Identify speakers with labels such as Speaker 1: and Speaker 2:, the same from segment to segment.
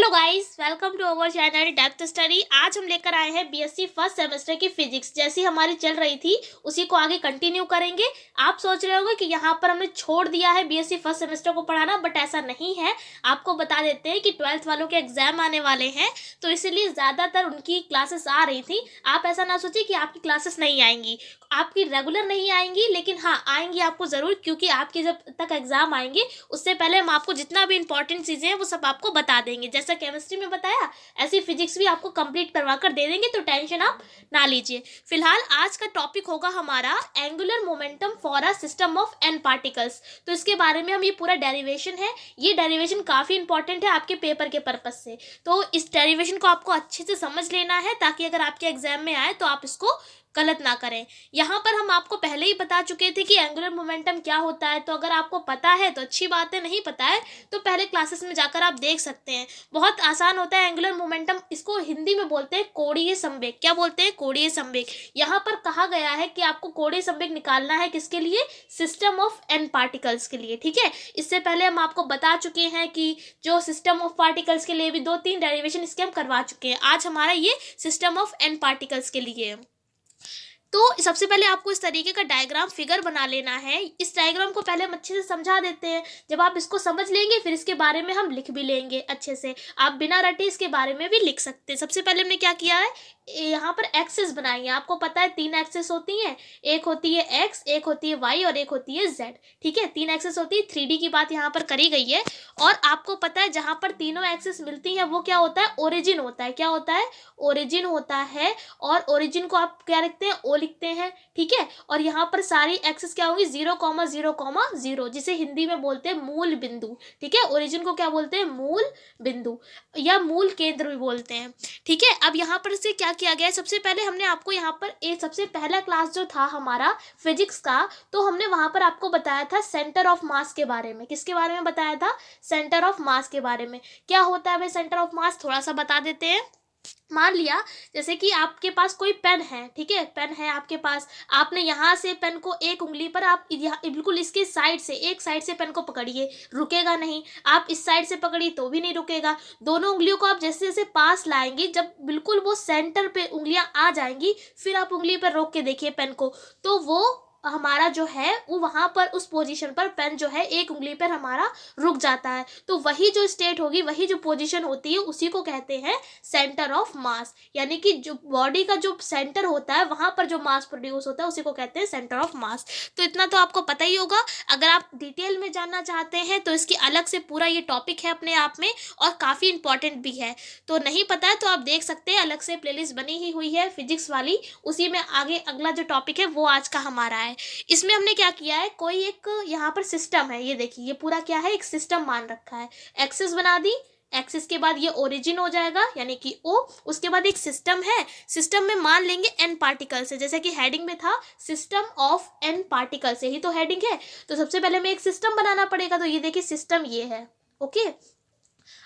Speaker 1: Hello guys, welcome to our channel depth study. आज हम लेकर आए हैं बीएससी फर्स्ट सेमेस्टर की फिजिक्स। जैसी हमारी चल रही थी उसी को आगे कंटिन्यू करेंगे। आप सोच रहे होंगे कि यहाँ पर हमने छोड़ दिया है बीएससी फर्स्ट सेमेस्टर को पढ़ाना, बट ऐसा नहीं है। आपको बता देते हैं कि 12th वालों के एग्जाम आने वाले हैं, तो इसीलिए ज़्यादातर उनकी क्लासेस आ रही थी। आप ऐसा ना सोचिए कि आपकी क्लासेस नहीं आएंगी, आपकी रेगुलर नहीं आएंगी, लेकिन हाँ आएंगी आपको ज़रूर, क्योंकि आपके जब तक एग्ज़ाम आएंगे उससे पहले हम आपको जितना भी इंपॉर्टेंट चीज़ें हैं वो सब आपको बता देंगे। जैसा केमिस्ट्री में बताया ऐसी फिजिक्स भी आपको कंप्लीट करवा कर दे देंगे, तो टेंशन आप ना लीजिए। फिलहाल आज का टॉपिक होगा हमारा angular momentum for a system of n particles. तो इसके बारे में हम ये पूरा डेरिवेशन है, ये डेरिवेशन काफ़ी इंपॉर्टेंट है आपके पेपर के पर्पज से। तो इस डेरिवेशन को आपको अच्छे से समझ लेना है, ताकि अगर आपके एग्जाम में आए तो आप इसको गलत ना करें। यहाँ पर हम आपको पहले ही बता चुके थे कि एंगुलर मोमेंटम क्या होता है, तो अगर आपको पता है तो अच्छी बात है, नहीं पता है तो पहले क्लासेस में जाकर आप देख सकते हैं। बहुत आसान होता है एंगुलर मोमेंटम। इसको हिंदी में बोलते हैं कोणीय संवेग। क्या बोलते हैं? कोणीय संवेग। यहाँ पर कहा गया है कि आपको कोणीय संवेग निकालना है किसके लिए? सिस्टम ऑफ एन पार्टिकल्स के लिए। ठीक है, इससे पहले हम आपको बता चुके हैं कि जो सिस्टम ऑफ पार्टिकल्स के लिए भी 2-3 डेरिवेशन इसके हम करवा चुके हैं। आज हमारा ये सिस्टम ऑफ एन पार्टिकल्स के लिए है। तो सबसे पहले आपको इस तरीके का डायग्राम फिगर बना लेना है। इस डायग्राम को पहले हम अच्छे से समझा देते हैं। जब आप इसको समझ लेंगे फिर इसके बारे में हम लिख भी लेंगे अच्छे से। आप बिना रटे इसके बारे में भी लिख सकते हैं। सबसे पहले हमने क्या किया है, यहाँ पर एक्सेस बनाई है। आपको पता है 3 एक्सेस होती हैं, एक होती है एक्स, एक होती है वाई और एक होती है जेड। ठीक है, 3 एक्सेस होती है। 3D की बात यहाँ पर करी गई है। और आपको पता है जहाँ पर तीनों एक्सेस मिलती हैं वो क्या होता है? ओरिजिन होता है। क्या होता है? ओरिजिन होता है। और ओरिजिन को आप क्या लिखते हैं? ओ लिखते हैं। ठीक है, और यहाँ पर सारी एक्सेस क्या होंगी? 0,0,0, जिसे हिंदी में बोलते हैं मूल बिंदु। ठीक है, ओरिजिन को क्या बोलते हैं? मूल बिंदु या मूल केंद्र भी बोलते हैं। ठीक है, अब यहाँ पर से क्या किया गया है, सबसे पहले हमने आपको यहाँ पर एक सबसे पहला क्लास जो था हमारा फिजिक्स का, तो हमने वहाँ पर आपको बताया था सेंटर ऑफ मास के बारे में। किसके बारे में बताया था? सेंटर ऑफ मास के बारे में। क्या होता है भाई सेंटर ऑफ मास? थोड़ा सा बता देते हैं। मान लिया जैसे कि आपके पास कोई पेन है, ठीक है, पेन है आपके पास। आपने यहाँ से पेन को एक उंगली पर आप बिल्कुल इसके साइड से, एक साइड से पेन को पकड़िए, रुकेगा नहीं। आप इस साइड से पकड़िए तो भी नहीं रुकेगा। दोनों उंगलियों को आप जैसे जैसे पास लाएंगे, जब बिल्कुल वो सेंटर पे उंगलियां आ जाएंगी, फिर आप उंगली पर रोक के देखिए पेन को, तो वो हमारा जो है वो वहां पर उस पोजीशन पर पेन जो है एक उंगली पर हमारा रुक जाता है। तो वही जो स्टेट होगी, वही जो पोजीशन होती है, उसी को कहते हैं सेंटर ऑफ मास। यानी कि जो बॉडी का जो सेंटर होता है वहां पर जो मास प्रोड्यूस होता है उसी को कहते हैं सेंटर ऑफ मास। तो इतना तो आपको पता ही होगा। अगर आप डिटेल में जानना चाहते हैं तो इसकी अलग से पूरा ये टॉपिक है अपने आप में, और काफ़ी इंपॉर्टेंट भी है। तो नहीं पता है तो आप देख सकते हैं, अलग से प्लेलिस्ट बनी ही हुई है फिजिक्स वाली, उसी में आगे अगला जो टॉपिक है वो आज का हमारा है। इसमें हमने क्या किया है, कोई एक यहाँ पर सिस्टम है, ये देखिए, ये पूरा क्या है, एक सिस्टम मान रखा है। एक्सिस बना दी, एक्सिस के बाद ये ओरिजिन हो जाएगा यानी कि ओ, उसके बाद एक सिस्टम है। सिस्टम में मान लेंगे एन पार्टिकल्स है, जैसे कि हेडिंग में था सिस्टम ऑफ एन पार्टिकल्स, यही तो हेडिंग है। तो सबसे पहले हमें एक सिस्टम बनाना पड़ेगा, तो ये देखिए सिस्टम ये है। ओके,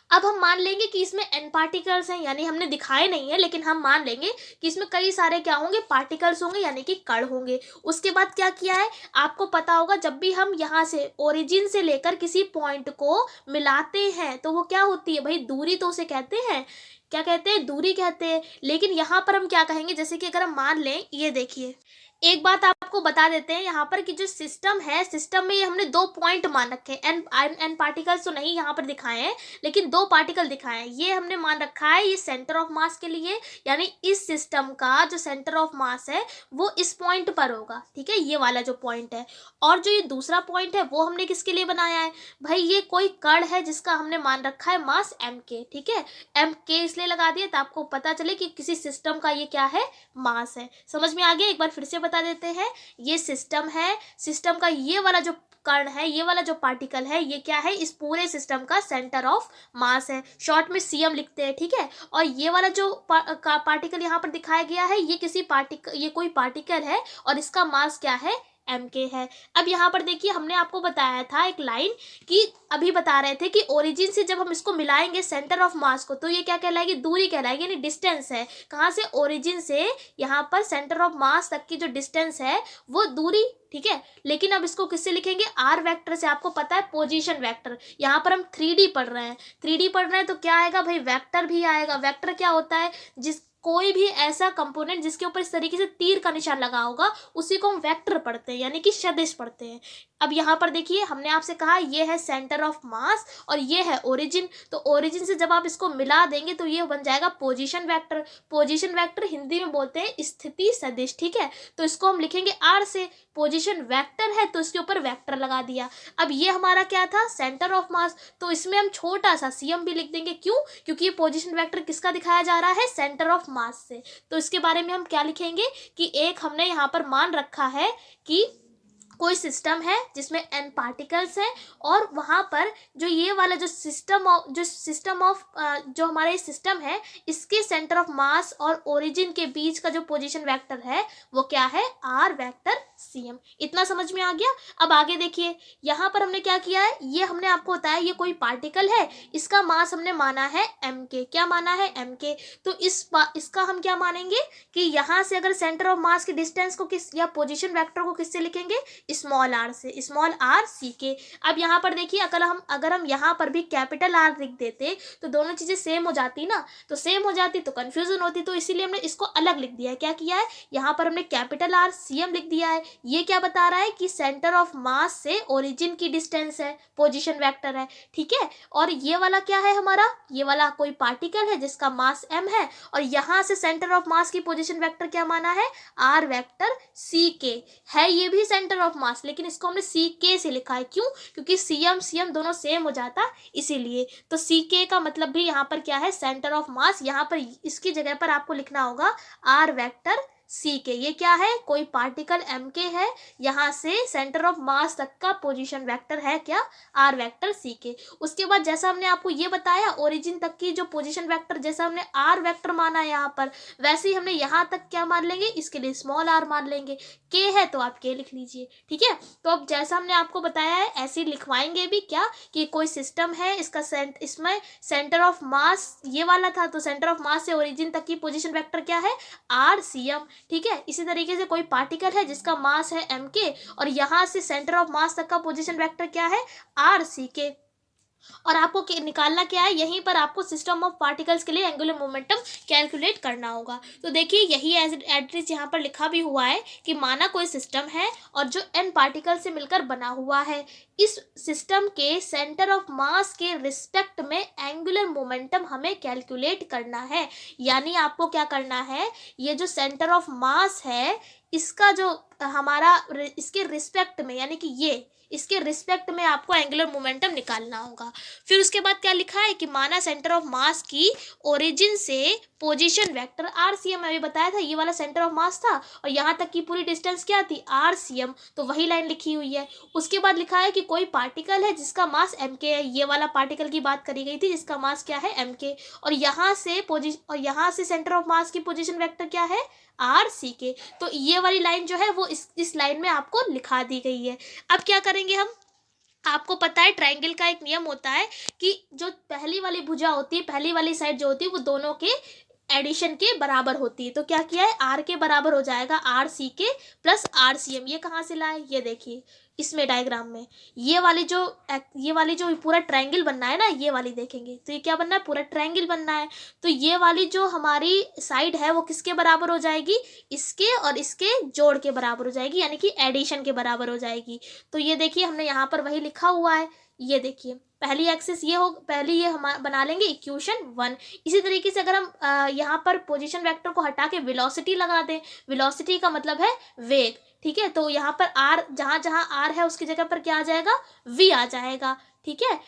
Speaker 1: अब हम मान लेंगे कि इसमें एन पार्टिकल्स हैं, यानी हमने दिखाए नहीं है लेकिन हम मान लेंगे कि इसमें कई सारे क्या होंगे, पार्टिकल्स होंगे, यानी कि कण होंगे। उसके बाद क्या किया है, आपको पता होगा जब भी हम यहाँ से ओरिजिन से लेकर किसी पॉइंट को मिलाते हैं तो वो क्या होती है भाई? दूरी। तो उसे कहते हैं, क्या कहते हैं? दूरी कहते हैं। लेकिन यहाँ पर हम क्या कहेंगे, जैसे कि अगर हम मान लें, ये देखिए, एक बात आपको बता देते हैं यहाँ पर कि जो सिस्टम है, सिस्टम में ये हमने 2 पॉइंट मान रखे हैं। एन पार्टिकल्स तो नहीं यहाँ पर दिखाए हैं, लेकिन 2 पार्टिकल दिखाए हैं। ये हमने मान रखा है ये सेंटर ऑफ मास के लिए, यानी इस सिस्टम का जो सेंटर ऑफ मास है वो इस पॉइंट पर होगा। ठीक है, ये वाला जो पॉइंट है। और जो ये दूसरा पॉइंट है वो हमने किसके लिए बनाया है भाई? ये कोई कण है जिसका हमने मान रखा है मास mk। ठीक है, mk इसलिए लगा दिया तो आपको पता चले कि किसी सिस्टम का ये क्या है, मास है। समझ में आ गया? एक बार फिर से बता देते हैं, ये सिस्टम है, सिस्टम का ये वाला जो कण है, ये वाला जो पार्टिकल है, ये क्या है? इस पूरे सिस्टम का सेंटर ऑफ मास है। शॉर्ट में सीएम लिखते हैं। ठीक है, और ये वाला जो पार्टिकल यहाँ पर दिखाया गया है, ये कोई पार्टिकल है और इसका मास क्या है? mk है। अब यहाँ पर देखिए हमने आपको बताया था एक लाइन कि अभी बता रहे थे कि ओरिजिन से जब हम इसको मिलाएंगे सेंटर ऑफ मास को तो ये क्या कहलाएगी, दूरी कहलाएगी, यानी डिस्टेंस है। कहाँ से, ओरिजिन से यहाँ पर सेंटर ऑफ मास तक की जो डिस्टेंस है वो दूरी, ठीक है। लेकिन अब इसको किससे लिखेंगे, आर वेक्टर से। आपको पता है पोजीशन वेक्टर, यहाँ पर हम 3D पढ़ रहे हैं, 3D पढ़ रहे हैं तो क्या आएगा भाई, वेक्टर भी आएगा। वेक्टर क्या होता है, जिस कोई भी ऐसा कंपोनेंट जिसके ऊपर इस तरीके से तीर का निशान लगा होगा उसी को हम वेक्टर पढ़ते हैं, यानी कि सदिश पढ़ते हैं। अब यहाँ पर देखिए हमने आपसे कहा ये है सेंटर ऑफ मास और ये है ओरिजिन, तो ओरिजिन से जब आप इसको मिला देंगे तो ये बन जाएगा position vector. Position vector Hindi में बोलते हैं स्थिति सदिश, ठीक है। तो इसको हम लिखेंगे आर से, पोजीशन वेक्टर है तो इसके ऊपर वेक्टर लगा दिया। अब ये हमारा क्या था, सेंटर ऑफ मास, तो इसमें हम छोटा सा सीएम भी लिख देंगे। क्यों, क्योंकि ये पोजीशन वेक्टर किसका दिखाया जा रहा है, सेंटर ऑफ मास से। तो इसके बारे में हम क्या लिखेंगे कि एक हमने यहाँ पर मान रखा है कि कोई सिस्टम है जिसमें n पार्टिकल्स हैं और वहाँ पर जो ये वाला जो सिस्टम ऑफ जो हमारा ये सिस्टम है इसके सेंटर ऑफ मास और ओरिजिन के बीच का जो पोजीशन वेक्टर है वो क्या है, आर वेक्टर cm। इतना समझ में आ गया। अब आगे देखिए यहाँ पर हमने क्या किया है, ये हमने आपको बताया ये कोई पार्टिकल है, इसका मास हमने माना है mk। क्या माना है, mk। तो इसका हम क्या मानेंगे कि यहाँ से अगर सेंटर ऑफ मास की डिस्टेंस को किस या पोजीशन वेक्टर को किससे लिखेंगे, स्मॉल आर से, स्मॉल आर सी के। अब यहाँ पर देखिए अगर हम यहाँ पर भी कैपिटल आर लिख देते तो दोनों चीजें सेम हो जाती ना, तो सेम हो जाती तो कंफ्यूजन होती, तो इसीलिए हमने इसको अलग लिख दिया है। क्या किया है, यहाँ पर हमने कैपिटल आर सीएम लिख दिया है। ये क्या बता रहा है कि सेंटर ऑफ मास से ओरिजिन की डिस्टेंस है, पोजिशन वेक्टर है, ठीक है। और ये वाला क्या है हमारा, ये वाला कोई पार्टिकल है जिसका मास m है और यहाँ से सेंटर ऑफ मास की पोजिशन वेक्टर क्या माना है, आर वेक्टर सी के है। ये भी सेंटर ऑफ मास लेकिन इसको हमने सी के से लिखा है। क्यों, क्योंकि सीएम दोनों सेम हो जाता इसीलिए। तो सी के का मतलब भी यहाँ पर क्या है, सेंटर ऑफ मास। यहाँ पर इसकी जगह पर आपको लिखना होगा आर वेक्टर सी के। ये क्या है, कोई पार्टिकल एम के है, यहाँ से सेंटर ऑफ मास तक का पोजीशन वेक्टर है क्या, आर वेक्टर सी के। उसके बाद जैसा हमने आपको ये बताया ओरिजिन तक की जो पोजीशन वेक्टर जैसा हमने आर वेक्टर माना है यहाँ पर, वैसे ही हमने यहाँ तक क्या मान लेंगे, इसके लिए स्मॉल आर मान लेंगे। के है तो आप के लिख लीजिए, ठीक है। तो अब जैसा हमने आपको बताया है ऐसे लिखवाएंगे भी क्या, कि कोई सिस्टम है इसका इसमें सेंटर ऑफ मास ये वाला था, तो सेंटर ऑफ मास से ओरिजिन तक की पोजीशन वेक्टर क्या है, आर सी एम, ठीक है। इसी तरीके से कोई पार्टिकल है जिसका मास है एम के और यहाँ से सेंटर ऑफ मास तक का पोजीशन वेक्टर क्या है, आर सी के। और आपको निकालना क्या है, यहीं पर आपको सिस्टम ऑफ पार्टिकल्स के लिए एंगुलर मोमेंटम कैलकुलेट करना होगा। तो देखिए यही एड्रेस यहाँ पर लिखा भी हुआ है कि माना कोई सिस्टम है और जो n पार्टिकल से मिलकर बना हुआ है, इस सिस्टम के सेंटर ऑफ मास के रिस्पेक्ट में एंगुलर मोमेंटम हमें कैलकुलेट करना है। यानी आपको क्या करना है, ये जो सेंटर ऑफ मास है इसका जो हमारा इसके रिस्पेक्ट में, यानी कि ये इसके रिस्पेक्ट में आपको एंगुलर मोमेंटम निकालना होगा। फिर उसके बाद क्या लिखा है कि माना सेंटर ऑफ मास की ओरिजिन से position vector R C M, अभी बताया था ये वाला सेंटर ऑफ मास था और यहाँ तक की पूरी डिस्टेंस क्या थी, आर सी एम, तो वही लाइन लिखी हुई है। उसके बाद लिखा है कि कोई पार्टिकल है जिसका मास एम के है, ये वाला पार्टिकल की बात करी गई थी जिसका मास क्या है एम के, और यहाँ से सेंटर ऑफ मास की पोजीशन वेक्टर क्या है, आर सी के। तो ये वाली लाइन जो है वो इस लाइन में आपको लिखा दी गई है। अब क्या करेंगे हम, आपको पता है ट्रायंगल का एक नियम होता है कि जो पहली वाली भुजा होती है, पहली वाली साइड जो होती है वो दोनों के एडिशन के बराबर होती है। तो क्या किया है, आर के बराबर हो जाएगा आर सी के प्लस आर सी एम। ये कहाँ से लाए, ये देखिए इसमें डायग्राम में ये वाली जो पूरा ट्रायंगल बनना है ना, ये वाली देखेंगे तो ये क्या बनना है, पूरा ट्रायंगल बनना है। तो ये वाली जो हमारी साइड है वो किसके बराबर हो जाएगी, इसके और इसके जोड़ के बराबर हो जाएगी, यानी कि एडिशन के बराबर हो जाएगी। तो ये देखिए हमने यहाँ पर वही लिखा हुआ है, ये देखिए पहली एक्सिस ये हो, पहली ये हम बना लेंगे इक्वेशन 1। इसी तरीके से अगर हम यहाँ पर पोजीशन वेक्टर को हटा के वेलोसिटी लगा दें, वेलोसिटी का मतलब है वेग, ठीक है। तो यहाँ पर आर, जहाँ जहाँ आर है उसकी जगह पर क्या आ जाएगा, वी आ जाएगा, ठीक है।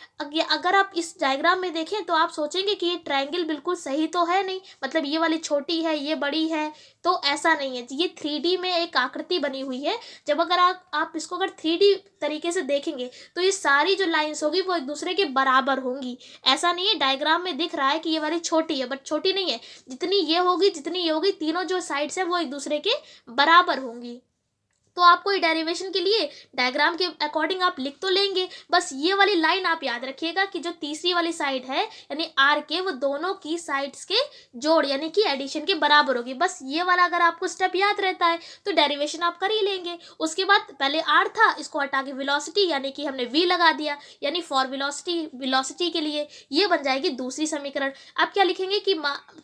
Speaker 1: अगर आप इस डायग्राम में देखें तो आप सोचेंगे कि ये ट्रायंगल बिल्कुल सही तो है नहीं, मतलब ये वाली छोटी है ये बड़ी है, तो ऐसा नहीं है। ये 3D में एक आकृति बनी हुई है। जब अगर आप इसको अगर 3D तरीके से देखेंगे तो ये सारी जो लाइंस होगी वो एक दूसरे के बराबर होंगी। ऐसा नहीं है डायग्राम में दिख रहा है कि ये वाली छोटी है, बट छोटी नहीं है, जितनी ये होगी जितनी ये होगी, तीनों जो साइड्स है वो एक दूसरे के बराबर होंगी। तो आपको ये डेरिवेशन के लिए डायग्राम के अकॉर्डिंग आप लिख तो लेंगे, बस ये वाली लाइन आप याद रखिएगा कि जो तीसरी वाली साइड है यानी आर के, वो दोनों की साइड्स के जोड़ यानी कि एडिशन के बराबर होगी। बस ये वाला अगर आपको स्टेप याद रहता है तो डेरिवेशन आप कर ही लेंगे। उसके बाद पहले आर था, इसको हटा के वेलोसिटी यानी कि हमने वी लगा दिया, यानी फॉर वेलोसिटी के लिए ये बन जाएगी दूसरी समीकरण। अब क्या लिखेंगे कि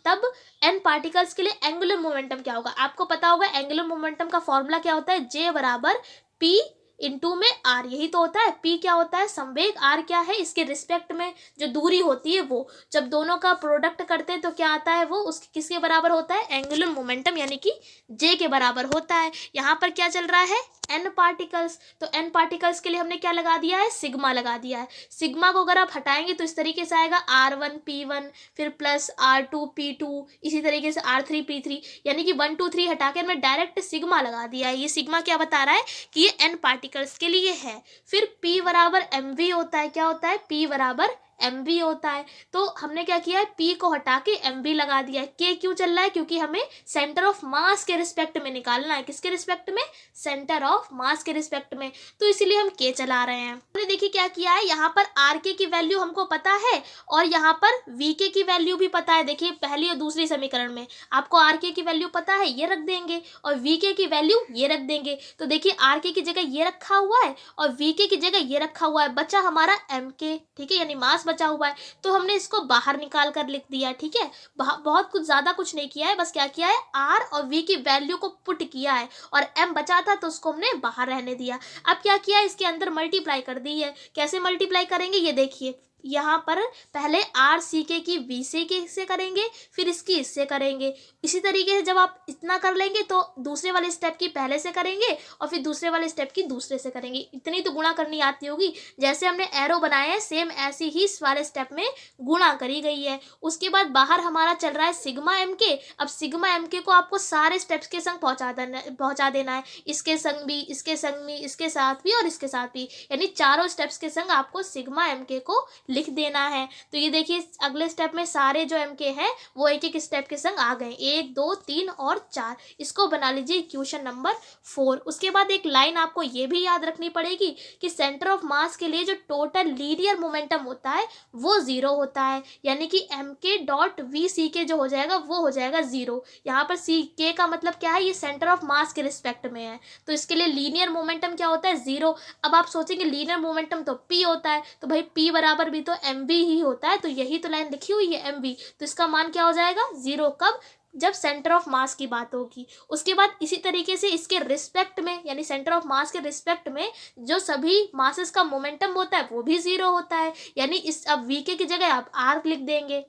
Speaker 1: तब एन पार्टिकल्स के लिए एंगुलर मोमेंटम क्या होगा। आपको पता होगा एंगुलर मोमेंटम का फॉर्मूला क्या होता है, जे बराबर पी इंटू में आर, यही तो होता है। पी क्या होता है, संवेग, आर क्या है, इसके रिस्पेक्ट में जो दूरी होती है वो, जब दोनों का प्रोडक्ट करते हैं तो क्या आता है, वो उसके किसके बराबर होता है, एंगुलर मोमेंटम यानी कि जे के बराबर होता है। यहाँ पर क्या चल रहा है, एन पार्टिकल्स, तो एन पार्टिकल्स के लिए हमने क्या लगा दिया है, सिग्मा लगा दिया है। सिग्मा को अगर आप हटाएंगे तो इस तरीके से आएगा R1 P1 फिर प्लस R2 P2, इसी तरीके से R3 P3, यानी कि 1 2 3 हटा के हमने डायरेक्ट सिग्मा लगा दिया है। ये सिग्मा क्या बता रहा है कि ये एन पार्टिकल्स के लिए है। फिर P बराबर mv होता है, क्या होता है, P बराबर mv होता है। तो हमने क्या किया है, P को हटा के mv लगा दिया है। K क्यों चल रहा है, क्योंकि हमें सेंटर ऑफ मास के रिस्पेक्ट में निकालना है। किसके रिस्पेक्ट में, सेंटर ऑफ मास के रिस्पेक्ट में, तो इसीलिए हम K चला रहे हैं। हमने देखिए क्या किया है, यहाँ पर RK की वैल्यू हमको पता है और यहाँ पर VK की वैल्यू भी पता है। देखिए पहली और दूसरी समीकरण में आपको RK की वैल्यू पता है, ये रख देंगे, और VK की वैल्यू ये रख देंगे। तो देखिए RK की जगह ये रखा हुआ है और VK की जगह ये रखा हुआ है, बचा हमारा MK, ठीक है, यानी मास बचा हुआ है। तो हमने इसको बाहर निकाल कर लिख दिया, ठीक है। बहुत कुछ ज्यादा कुछ नहीं किया है, बस क्या किया है, R और V की वैल्यू को पुट किया है और M बचा था तो उसको हमने बाहर रहने दिया। अब क्या किया है, इसके अंदर मल्टीप्लाई कर दी है। कैसे मल्टीप्लाई करेंगे, ये देखिए, यहाँ पर पहले आर सी के की वी से के से करेंगे, फिर इसकी इससे करेंगे। इसी तरीके से जब आप इतना कर लेंगे तो दूसरे वाले स्टेप की पहले से करेंगे और फिर दूसरे वाले स्टेप की दूसरे से करेंगे। इतनी तो गुणा करनी आती होगी, जैसे हमने एरो बनाए हैं सेम ऐसे ही इस वाले स्टेप में गुणा करी गई है। उसके बाद बाहर हमारा चल रहा है सिग्मा एम के। अब सिग्मा एम के को आपको सारे स्टेप्स के संग पहुंचा देना है, इसके संग भी, इसके संग भी, इसके साथ भी और इसके साथ भी, यानी चारों स्टेप्स के संग आपको सिग्मा एम के को लिख देना है। तो ये देखिए अगले स्टेप में सारे जो एम के हैं वो एक एक स्टेप के संग आ गए, 1 2 3 और 4। इसको बना लीजिए इक्वेशन नंबर 4। उसके बाद एक लाइन आपको ये भी याद रखनी पड़ेगी कि सेंटर ऑफ मास के लिए जो टोटल लीनियर मोमेंटम होता है वो 0 होता है, यानी कि एम के डॉट वी सी के जो हो जाएगा वो हो जाएगा 0। यहाँ पर सी के का मतलब क्या है, ये सेंटर ऑफ मास के रिस्पेक्ट में है, तो इसके लिए लीनियर मोमेंटम क्या होता है, 0। अब आप सोचेंगे लीनियर मोमेंटम तो P होता है, तो भाई P बराबर भी तो mv ही होता है, तो यही तो लाइन लिखी हुई है mv, तो इसका मान क्या हो जाएगा, 0। कब, जब सेंटर ऑफ मास की बात होगी। उसके बाद इसी तरीके से इसके रिस्पेक्ट में, यानी सेंटर ऑफ मास के रिस्पेक्ट में जो सभी मासेस का मोमेंटम होता है वो भी 0 होता है, यानी इस अब वीके की जगह आप r लिख देंगे,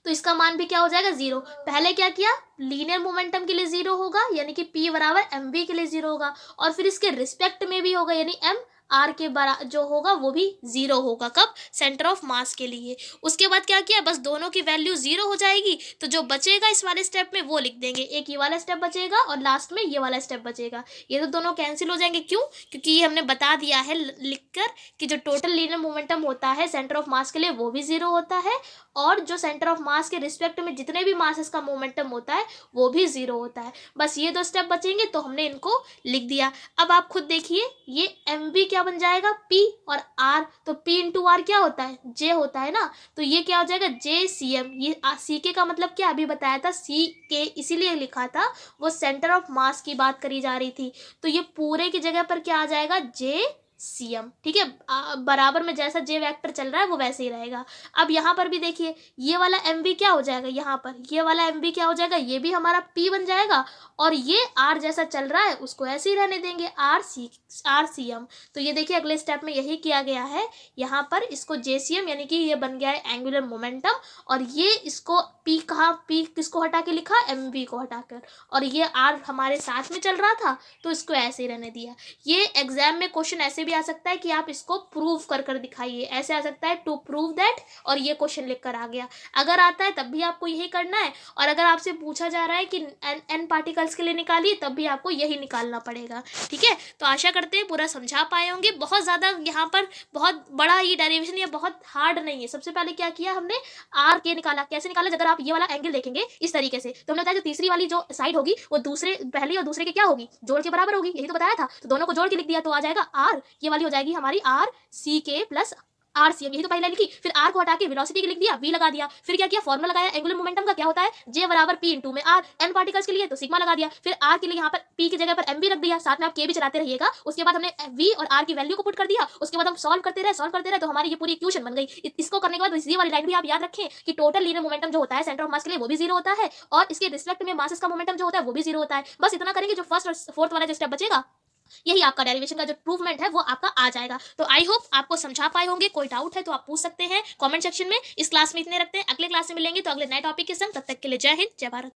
Speaker 1: तो इसका मान भी क्या हो जाएगा, 0। पहले क्या किया, लीनियर मोमेंटम के लिए 0 होगा, यानी कि P बराबर mv के लिए 0 होगा, और फिर इसके रिस्पेक्ट में भी होगा, यानी m आर के बराबर जो होगा वो भी 0 होगा। कब, सेंटर ऑफ मास के लिए। उसके बाद क्या किया, बस दोनों की वैल्यू 0 हो जाएगी, तो जो बचेगा इस वाले स्टेप में वो लिख देंगे, एक ये वाला स्टेप बचेगा और लास्ट में ये वाला स्टेप बचेगा। ये तो दोनों कैंसिल हो जाएंगे, क्यों, क्योंकि ये हमने बता दिया है लिखकर कि जो टोटल लीनियर मोमेंटम होता है सेंटर ऑफ मास के लिए वो भी 0 होता है, और जो सेंटर ऑफ मास के रिस्पेक्ट में जितने भी मासेस का मोमेंटम होता है वो भी 0 होता है। बस ये 2 स्टेप बचेंगे तो हमने इनको लिख दिया। अब आप खुद देखिए, ये mv क्या बन जाएगा, P और R, तो P इंटू R क्या होता है, J होता है ना, तो ये क्या हो जाएगा, JCM। ये CK का मतलब क्या अभी बताया था, CK इसीलिए लिखा था, वो सेंटर ऑफ मास की बात करी जा रही थी, तो ये पूरे की जगह पर क्या आ जाएगा, JCM, ठीक है। बराबर में जैसा J वेक्टर चल रहा है वो वैसे ही रहेगा। अब यहाँ पर भी देखिए, ये वाला mv क्या हो जाएगा, यहाँ पर ये वाला mv क्या हो जाएगा, ये भी हमारा P बन जाएगा, और ये R जैसा चल रहा है उसको ऐसे ही रहने देंगे, RCM। तो ये देखिए अगले स्टेप में यही किया गया है, यहाँ पर इसको JCM यानी कि ये बन गया है एंगुलर मोमेंटम, और ये इसको P कहाँ, P किसको हटा के लिखा, mv को हटाकर, और ये R हमारे साथ में चल रहा था तो इसको ऐसे ही रहने दिया। ये एग्जाम में क्वेश्चन ऐसे भी आ सकता है कि आप इसको प्रूव कर दिखाइए, ऐसे आ सकता है टू प्रूव दैट, और ये क्वेश्चन लिख कर आ गया। अगर आता है तब भी आपको यही करना है, और अगर आपसे पूछा जा रहा है कि n पार्टिकल्स के लिए निकालिए, तब भी आपको यही निकालना पड़ेगा। ठीक है, तो आशा करते हैं पूरा समझा पाए होंगे। बहुत ज़्यादा यहाँ पर बहुत बड़ा ये डेरिवेशन या बहुत हार्ड नहीं है। सबसे पहले क्या किया हमने, आर के निकाला। कैसे निकाला, अगर आप ये वाला एंगल देखेंगे इस तरीके से, तो हमने बताया जो तीसरी वाली जो साइड होगी वो दूसरे पहली और दूसरे के क्या होगी, जोड़ के बराबर होगी, यही तो बताया था। तो दोनों को जोड़ के लिख दिया, तो आ जाएगा आर, ये वाली हो जाएगी हमारी आर सी के प्लस आर सी एम, यही तो पहले लिखी। फिर आर को हटा के वेलोसिटी के लिख दिया, वी लगा दिया। फिर क्या किया, फॉर्मूला लगाया एंगुलर मोमेंटम का, क्या होता है जे बराबर पी इंटू में आर। एन पार्टिकल्स के लिए तो सिग्मा लगा दिया। फिर आर के लिए यहाँ पर पी की जगह पर एम भी रख दिया, साथ में आप के भी चलाते रहिएगा। उसके बाद हमने वी और आर की वैल्यू को पुट कर दिया। उसके बाद हम सॉल्व करते रहे तो हमारी ये पूरी इक्वेशन बन गई। इसको करने के बाद इसी वाली लाइन भी आप याद रखें कि टोटल लीनियर मोमेंटम जो होता है सेंटर ऑफ मास के लिए वो भी जीरो होता है, और इसके रिस्पेक्ट में मासेस का मोमेंटम जो होता है वो भी जीरो होता है। बस इतना करेंगे, जो फर्स्ट और फोर्थ वाला जो स्टेप बचेगा, यही आपका डेरिवेशन का जो प्रूवमेंट है वो आपका आ जाएगा। तो आई होप आपको समझा पाए होंगे। कोई डाउट है तो आप पूछ सकते हैं कमेंट सेक्शन में। इस क्लास में इतने रखते हैं, अगले क्लास में मिलेंगे तो अगले नए टॉपिक के संग। तब तक के लिए जय हिंद, जय भारत।